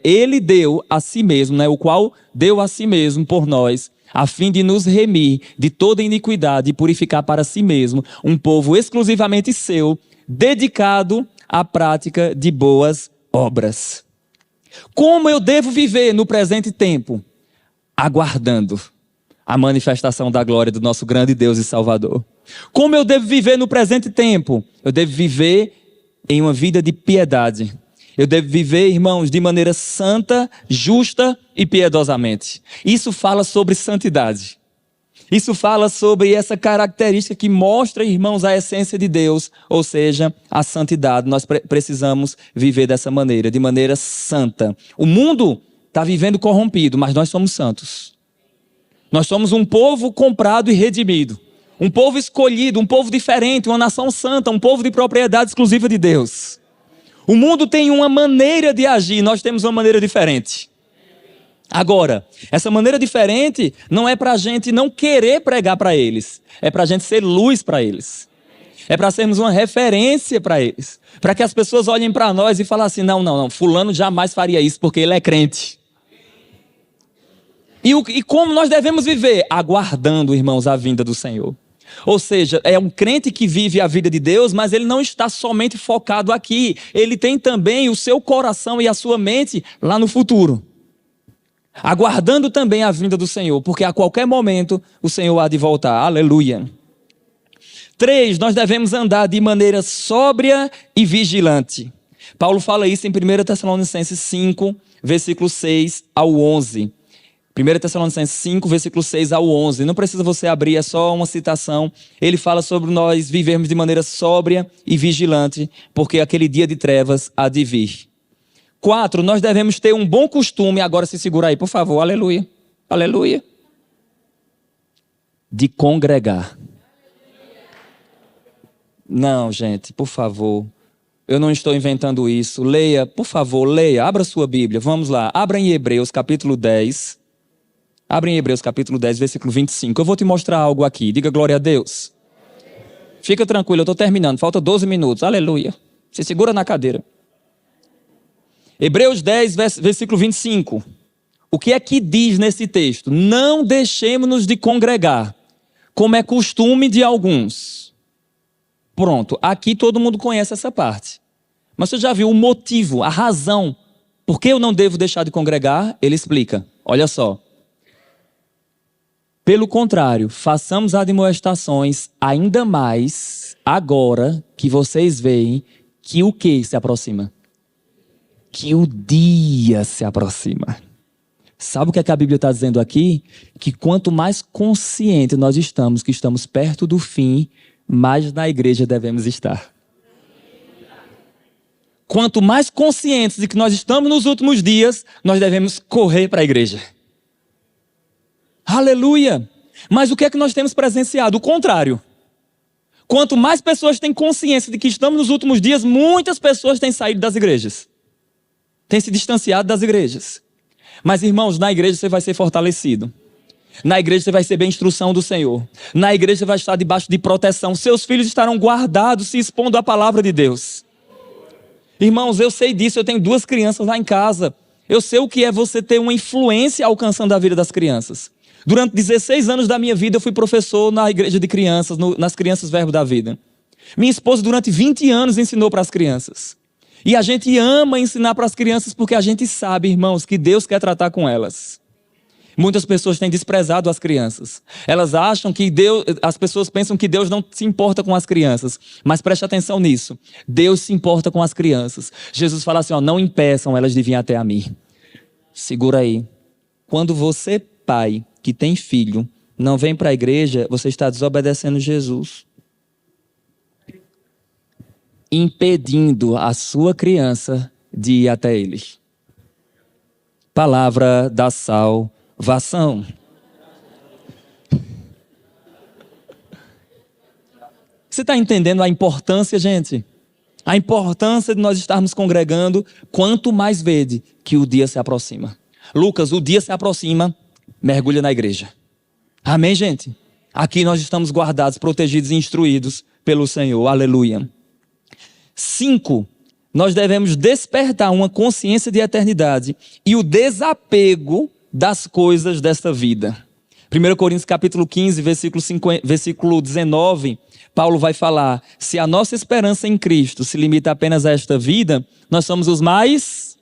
ele deu a si mesmo, o qual deu a si mesmo por nós, a fim de nos remir de toda iniquidade e purificar para si mesmo um povo exclusivamente seu, dedicado à prática de boas obras. Como eu devo viver no presente tempo? Aguardando a manifestação da glória do nosso grande Deus e Salvador. Como eu devo viver no presente tempo? Eu devo viver em uma vida de piedade. Eu devo viver, irmãos, de maneira santa, justa e piedosamente. Isso fala sobre santidade. Isso fala sobre essa característica que mostra, irmãos, a essência de Deus, ou seja, a santidade. Nós precisamos viver dessa maneira, de maneira santa. O mundo está vivendo corrompido, mas nós somos santos. Nós somos um povo comprado e redimido. Um povo escolhido, um povo diferente, uma nação santa, um povo de propriedade exclusiva de Deus. O mundo tem uma maneira de agir, nós temos uma maneira diferente. Agora, essa maneira diferente não é para a gente não querer pregar para eles. É para a gente ser luz para eles. É para sermos uma referência para eles. Para que as pessoas olhem para nós e falem assim, não, fulano jamais faria isso porque ele é crente. E como nós devemos viver? Aguardando, irmãos, a vinda do Senhor. Ou seja, é um crente que vive a vida de Deus, mas ele não está somente focado aqui. Ele tem também o seu coração e a sua mente lá no futuro. Aguardando também a vinda do Senhor, porque a qualquer momento o Senhor há de voltar. Aleluia. 3, nós devemos andar de maneira sóbria e vigilante. Paulo fala isso em 1 Tessalonicenses 5, versículo 6 ao 11. 1 Tessalonicenses 5, versículo 6 ao 11. Não precisa você abrir, é só uma citação. Ele fala sobre nós vivermos de maneira sóbria e vigilante, porque aquele dia de trevas há de vir. 4, nós devemos ter um bom costume, agora se segura aí, por favor, aleluia, aleluia, de congregar. Não, gente, por favor, eu não estou inventando isso. Leia, por favor, leia, abra sua Bíblia, vamos lá, abra em Hebreus capítulo 10. Abre em Hebreus capítulo 10, versículo 25. Eu vou te mostrar algo aqui. Diga glória a Deus. Fica tranquilo, eu estou terminando. Falta 12 minutos. Aleluia. Se segura na cadeira. Hebreus 10, versículo 25. O que é que diz nesse texto? Não deixemos-nos de congregar, como é costume de alguns. Pronto. Aqui todo mundo conhece essa parte. Mas você já viu o motivo, a razão, por que eu não devo deixar de congregar? Ele explica. Olha só. Pelo contrário, façamos admoestações ainda mais agora que vocês veem que o que se aproxima? Que o dia se aproxima. Sabe o que a Bíblia está dizendo aqui? Que quanto mais consciente nós estamos que estamos perto do fim, mais na igreja devemos estar. Quanto mais conscientes de que nós estamos nos últimos dias, nós devemos correr para a igreja. Aleluia! Mas o que é que nós temos presenciado? O contrário. Quanto mais pessoas têm consciência de que estamos nos últimos dias, muitas pessoas têm saído das igrejas. Têm se distanciado das igrejas. Mas, irmãos, na igreja você vai ser fortalecido. Na igreja você vai receber a instrução do Senhor. Na igreja você vai estar debaixo de proteção. Seus filhos estarão guardados, se expondo à palavra de Deus. Irmãos, eu sei disso. Eu tenho 2 crianças lá em casa. Eu sei o que é você ter uma influência alcançando a vida das crianças. Durante 16 anos da minha vida, eu fui professor na igreja de crianças, nas Crianças Verbo da Vida. Minha esposa, durante 20 anos, ensinou para as crianças. E a gente ama ensinar para as crianças porque a gente sabe, irmãos, que Deus quer tratar com elas. Muitas pessoas têm desprezado as crianças. Elas acham que as pessoas pensam que Deus não se importa com as crianças. Mas preste atenção nisso. Deus se importa com as crianças. Jesus fala assim, não impeçam elas de vir até a mim. Segura aí. Quando você, pai, que tem filho, não vem para a igreja, você está desobedecendo Jesus. Impedindo a sua criança de ir até ele. Palavra da salvação. Você está entendendo a importância, gente? A importância de nós estarmos congregando, quanto mais vede que o dia se aproxima. Lucas, o dia se aproxima, mergulha na igreja. Amém, gente? Aqui nós estamos guardados, protegidos e instruídos pelo Senhor. Aleluia. 5. Nós devemos despertar uma consciência de eternidade e o desapego das coisas desta vida. 1 Coríntios capítulo 15, versículo 19, Paulo vai falar, se a nossa esperança em Cristo se limita apenas a esta vida, nós somos os mais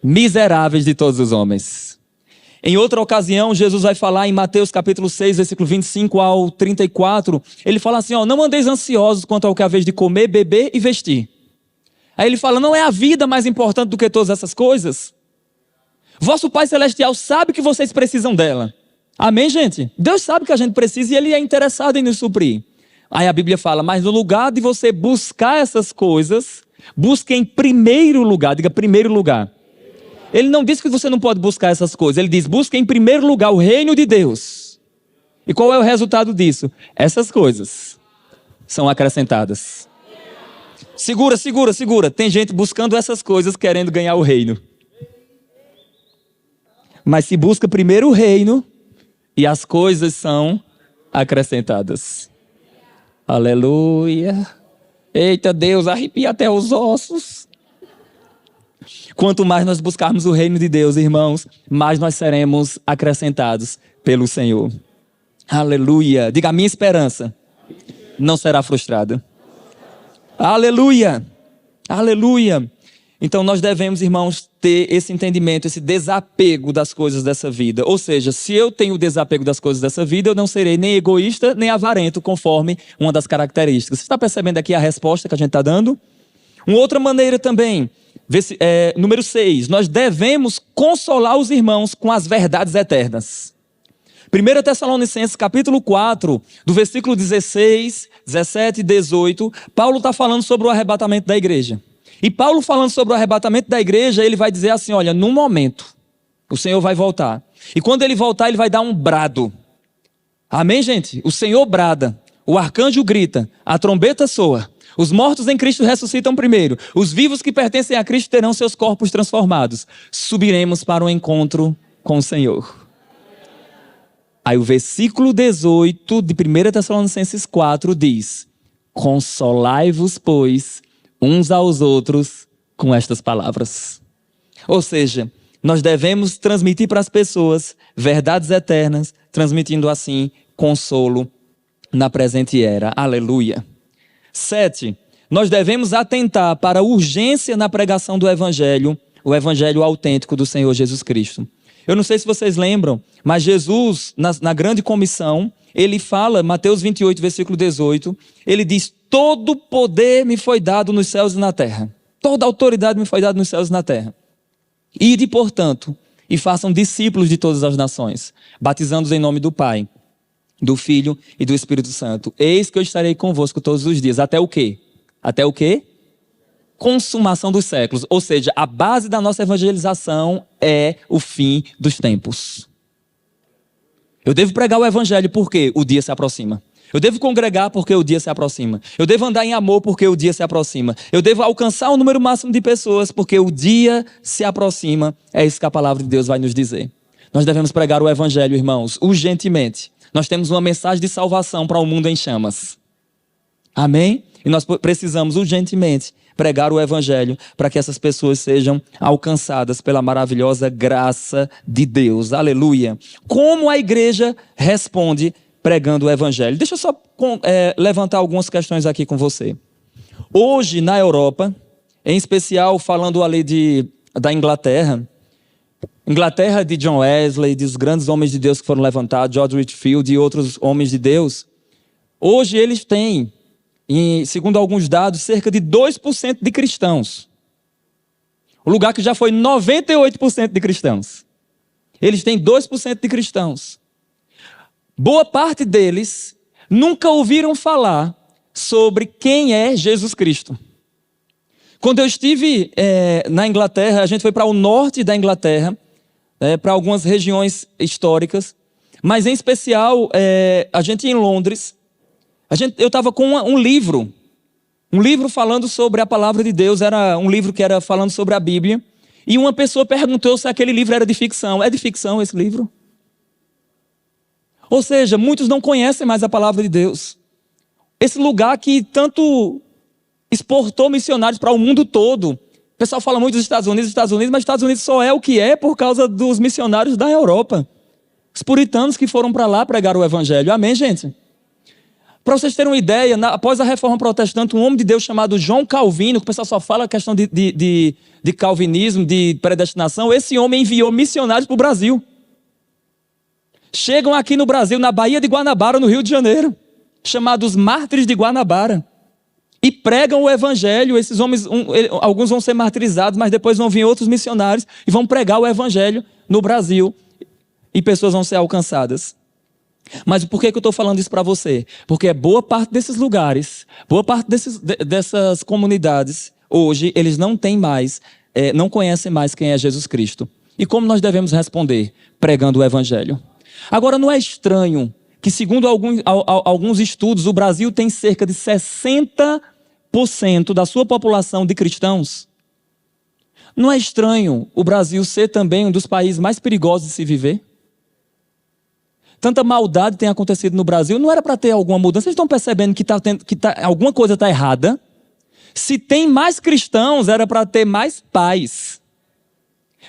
miseráveis de todos os homens. Em outra ocasião, Jesus vai falar em Mateus capítulo 6, versículo 25 ao 34, ele fala assim, não andeis ansiosos quanto ao que haveis de comer, beber e vestir. Aí ele fala, não é a vida mais importante do que todas essas coisas? Vosso Pai Celestial sabe que vocês precisam dela. Amém, gente? Deus sabe que a gente precisa e Ele é interessado em nos suprir. Aí a Bíblia fala, mas no lugar de você buscar essas coisas, busque em primeiro lugar, diga primeiro lugar. Ele não diz que você não pode buscar essas coisas, ele diz, busque em primeiro lugar o reino de Deus. E qual é o resultado disso? Essas coisas são acrescentadas. Segura. Tem gente buscando essas coisas querendo ganhar o reino. Mas se busca primeiro o reino e as coisas são acrescentadas. Aleluia. Eita Deus, arrepia até os ossos. Quanto mais nós buscarmos o reino de Deus, irmãos, mais nós seremos acrescentados pelo Senhor. Aleluia. Diga, a minha esperança não será frustrada. Aleluia, aleluia. Então nós devemos, irmãos, ter esse entendimento, esse desapego das coisas dessa vida. Ou seja, se eu tenho desapego das coisas dessa vida, eu não serei nem egoísta, nem avarento, conforme uma das características. Você está percebendo aqui a resposta que a gente está dando? Uma outra maneira também, número 6, nós devemos consolar os irmãos com as verdades eternas. 1 Tessalonicenses capítulo 4, do versículo 16, 17 e 18, Paulo está falando sobre o arrebatamento da igreja. E Paulo falando sobre o arrebatamento da igreja, ele vai dizer assim, olha, num momento, o Senhor vai voltar. E quando ele voltar, ele vai dar um brado. Amém, gente? O Senhor brada, o arcanjo grita, a trombeta soa. Os mortos em Cristo ressuscitam primeiro. Os vivos que pertencem a Cristo terão seus corpos transformados. Subiremos para o encontro com o Senhor. Aí o versículo 18 de 1 Tessalonicenses 4 diz, consolai-vos, pois, uns aos outros com estas palavras. Ou seja, nós devemos transmitir para as pessoas verdades eternas, transmitindo assim consolo na presente era. Aleluia. 7. Nós devemos atentar para a urgência na pregação do Evangelho, o Evangelho autêntico do Senhor Jesus Cristo. Eu não sei se vocês lembram, mas Jesus, na grande comissão, ele fala, Mateus 28, versículo 18, ele diz, todo poder me foi dado nos céus e na terra. Toda autoridade me foi dada nos céus e na terra. Ide, portanto, e façam discípulos de todas as nações, batizando-os em nome do Pai, do Filho e do Espírito Santo. Eis que eu estarei convosco todos os dias. Até o quê? Até o quê? Consumação dos séculos, ou seja, a base da nossa evangelização é o fim dos tempos. Eu devo pregar o evangelho porque o dia se aproxima. Eu devo congregar porque o dia se aproxima. Eu devo andar em amor porque o dia se aproxima. Eu devo alcançar o número máximo de pessoas porque o dia se aproxima. É isso que a palavra de Deus vai nos dizer. Nós devemos pregar o evangelho, irmãos, urgentemente. Nós temos uma mensagem de salvação para o mundo em chamas. Amém? E nós precisamos urgentemente pregar o evangelho para que essas pessoas sejam alcançadas pela maravilhosa graça de Deus. Aleluia. Como a igreja responde pregando o evangelho? Deixa eu só levantar algumas questões aqui com você. Hoje na Europa, em especial falando ali da Inglaterra, Inglaterra de John Wesley, dos grandes homens de Deus que foram levantados, George Whitefield e outros homens de Deus. Hoje eles têm, segundo alguns dados, cerca de 2% de cristãos. O lugar que já foi 98% de cristãos. Eles têm 2% de cristãos. Boa parte deles nunca ouviram falar sobre quem é Jesus Cristo. Quando eu estive na Inglaterra, a gente foi para o norte da Inglaterra, para algumas regiões históricas, mas em especial, a gente em Londres, eu estava com um livro falando sobre a palavra de Deus, era um livro que era falando sobre a Bíblia, e uma pessoa perguntou se aquele livro era de ficção. É de ficção esse livro? Ou seja, muitos não conhecem mais a palavra de Deus. Esse lugar que tanto exportou missionários para o mundo todo. O pessoal fala muito dos Estados Unidos, mas os Estados Unidos só é o que é por causa dos missionários da Europa. Os puritanos que foram para lá pregar o evangelho. Amém, gente? Para vocês terem uma ideia, após a Reforma Protestante, um homem de Deus chamado João Calvino, que o pessoal só fala a questão de calvinismo, de predestinação, esse homem enviou missionários para o Brasil. Chegam aqui no Brasil, na Baía de Guanabara, no Rio de Janeiro, chamados Mártires de Guanabara, e pregam o evangelho. Esses homens, alguns vão ser martirizados, mas depois vão vir outros missionários e vão pregar o evangelho no Brasil, e pessoas vão ser alcançadas. Mas por que eu estou falando isso para você? Porque boa parte desses lugares, boa parte dessas comunidades, hoje, eles não têm mais, não conhecem mais quem é Jesus Cristo. E como nós devemos responder? Pregando o evangelho. Agora, não é estranho que, segundo alguns estudos, o Brasil tem cerca de 60% da sua população de cristãos? Não é estranho o Brasil ser também um dos países mais perigosos de se viver? Tanta maldade tem acontecido no Brasil, não era para ter alguma mudança? Vocês estão percebendo que alguma coisa está errada? Se tem mais cristãos, era para ter mais paz,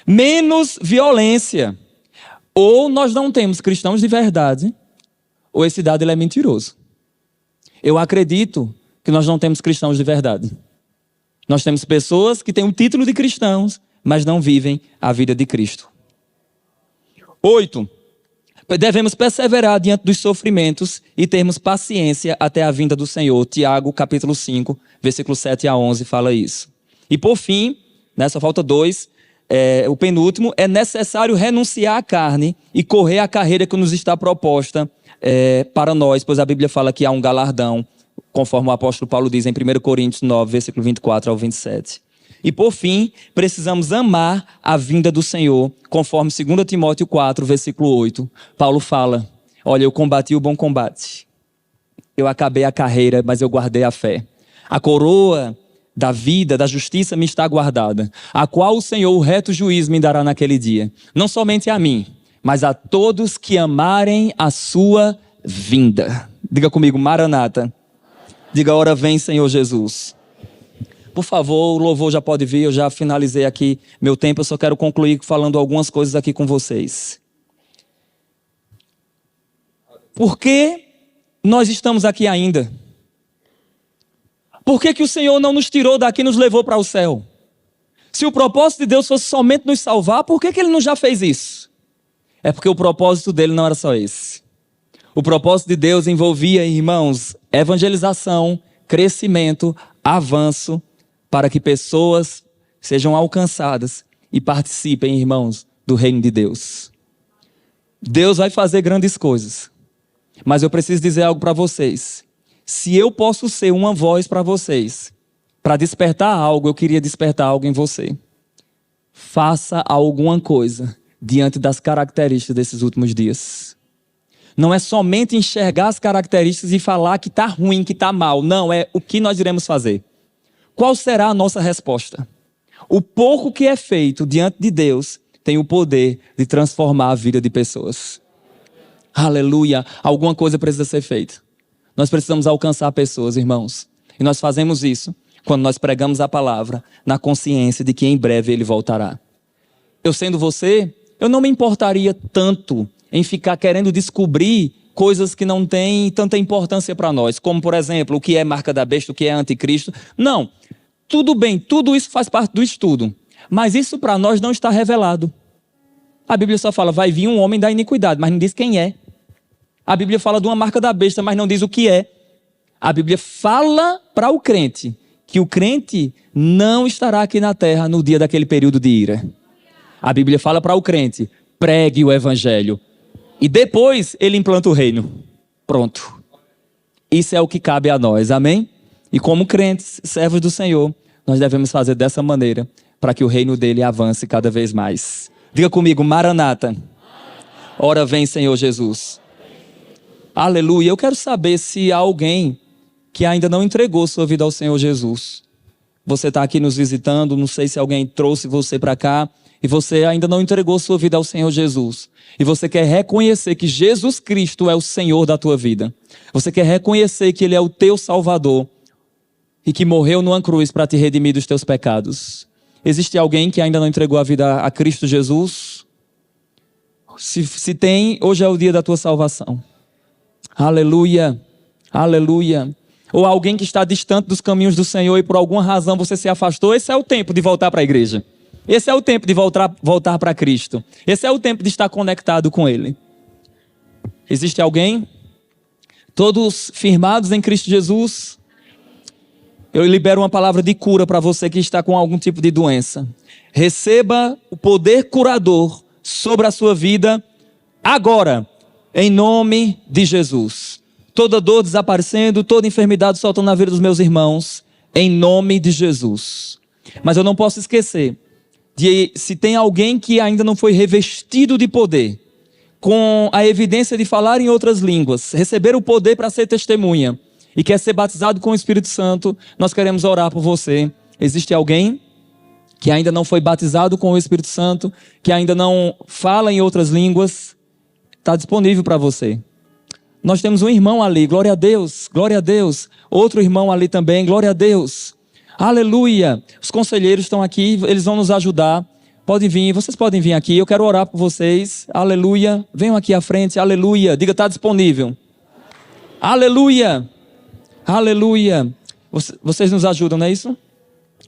menos violência. Ou nós não temos cristãos de verdade, ou esse dado ele é mentiroso. Eu acredito que nós não temos cristãos de verdade. Nós temos pessoas que têm um título de cristãos, mas não vivem a vida de Cristo. 8. Devemos perseverar diante dos sofrimentos e termos paciência até a vinda do Senhor. Tiago, capítulo 5, versículo 7 a 11, fala isso. E por fim, só falta 2, o penúltimo, é necessário renunciar à carne e correr a carreira que nos está proposta para nós, pois a Bíblia fala que há um galardão, conforme o apóstolo Paulo diz em 1 Coríntios 9, versículo 24 ao 27. E por fim, precisamos amar a vinda do Senhor, conforme 2 Timóteo 4, versículo 8. Paulo fala, olha, eu combati o bom combate. Eu acabei a carreira, mas eu guardei a fé. A coroa da vida, da justiça me está guardada, a qual o Senhor, o reto juiz, me dará naquele dia. Não somente a mim, mas a todos que amarem a sua vinda. Diga comigo, Maranata. Diga, ora vem, Senhor Jesus. Por favor, o louvor já pode vir, eu já finalizei aqui meu tempo, eu só quero concluir falando algumas coisas aqui com vocês. Por que nós estamos aqui ainda? Por que o Senhor não nos tirou daqui e nos levou para o céu? Se o propósito de Deus fosse somente nos salvar, por que Ele não já fez isso? É porque o propósito dele não era só esse. O propósito de Deus envolvia, irmãos, evangelização, crescimento, avanço, para que pessoas sejam alcançadas e participem, irmãos, do reino de Deus. Deus vai fazer grandes coisas, mas eu preciso dizer algo para vocês. Se eu posso ser uma voz para vocês, para despertar algo, eu queria despertar algo em você. Faça alguma coisa diante das características desses últimos dias. Não é somente enxergar as características e falar que está ruim, que está mal. Não, é o que nós iremos fazer. Qual será a nossa resposta? O pouco que é feito diante de Deus tem o poder de transformar a vida de pessoas. Aleluia! Alguma coisa precisa ser feita. Nós precisamos alcançar pessoas, irmãos. E nós fazemos isso quando nós pregamos a palavra na consciência de que em breve Ele voltará. Eu sendo você, eu não me importaria tanto em ficar querendo descobrir coisas que não têm tanta importância para nós, como, por exemplo, o que é marca da besta, o que é anticristo. Não, tudo bem, tudo isso faz parte do estudo, mas isso para nós não está revelado. A Bíblia só fala, vai vir um homem da iniquidade, mas não diz quem é. A Bíblia fala de uma marca da besta, mas não diz o que é. A Bíblia fala para o crente que o crente não estará aqui na terra no dia daquele período de ira. A Bíblia fala para o crente, pregue o evangelho. E depois ele implanta o reino. Pronto. Isso é o que cabe a nós, amém? E como crentes, servos do Senhor, nós devemos fazer dessa maneira para que o reino dele avance cada vez mais. Diga comigo, Maranata. Ora vem, Senhor Jesus. Aleluia. Eu quero saber se há alguém que ainda não entregou sua vida ao Senhor Jesus. Você está aqui nos visitando, não sei se alguém trouxe você para cá, e você ainda não entregou sua vida ao Senhor Jesus. E você quer reconhecer que Jesus Cristo é o Senhor da tua vida. Você quer reconhecer que Ele é o teu Salvador e que morreu numa cruz para te redimir dos teus pecados. Existe alguém que ainda não entregou a vida a Cristo Jesus? Se tem, hoje é o dia da tua salvação. Aleluia, aleluia. Ou alguém que está distante dos caminhos do Senhor e por alguma razão você se afastou, esse é o tempo de voltar para a igreja. Esse é o tempo de voltar para Cristo. Esse é o tempo de estar conectado com Ele. Existe alguém? Todos firmados em Cristo Jesus? Eu libero uma palavra de cura para você que está com algum tipo de doença. Receba o poder curador sobre a sua vida agora, em nome de Jesus. Toda dor desaparecendo, toda enfermidade soltando na vida dos meus irmãos, em nome de Jesus. Mas eu não posso esquecer de se tem alguém que ainda não foi revestido de poder, com a evidência de falar em outras línguas, receber o poder para ser testemunha, e quer ser batizado com o Espírito Santo, nós queremos orar por você. Existe alguém que ainda não foi batizado com o Espírito Santo, que ainda não fala em outras línguas? Está disponível para você. Nós temos um irmão ali, glória a Deus, glória a Deus. Outro irmão ali também, glória a Deus. Aleluia. Os conselheiros estão aqui, eles vão nos ajudar. Podem vir, vocês podem vir aqui, eu quero orar por vocês. Aleluia. Venham aqui à frente, aleluia. Diga, está disponível. Aleluia. Aleluia. Vocês nos ajudam, não é isso?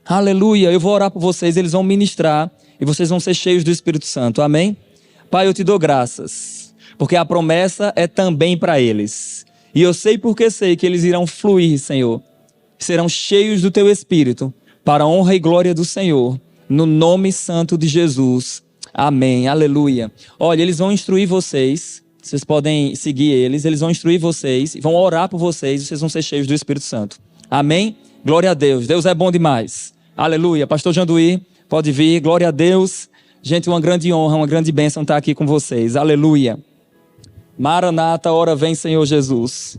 Aleluia. Eu vou orar por vocês, eles vão ministrar e vocês vão ser cheios do Espírito Santo. Amém? Pai, eu te dou graças, porque a promessa é também para eles. E eu sei porque sei que eles irão fluir, Senhor. Serão cheios do teu Espírito, para a honra e glória do Senhor, no nome santo de Jesus. Amém, aleluia. Olha, eles vão instruir vocês, vocês podem seguir eles vão instruir vocês, vão orar por vocês, vocês vão ser cheios do Espírito Santo. Amém? Glória a Deus, Deus é bom demais. Aleluia, pastor Janduí, pode vir, glória a Deus. Gente, uma grande honra, uma grande bênção estar aqui com vocês, aleluia. Maranata, ora vem, Senhor Jesus.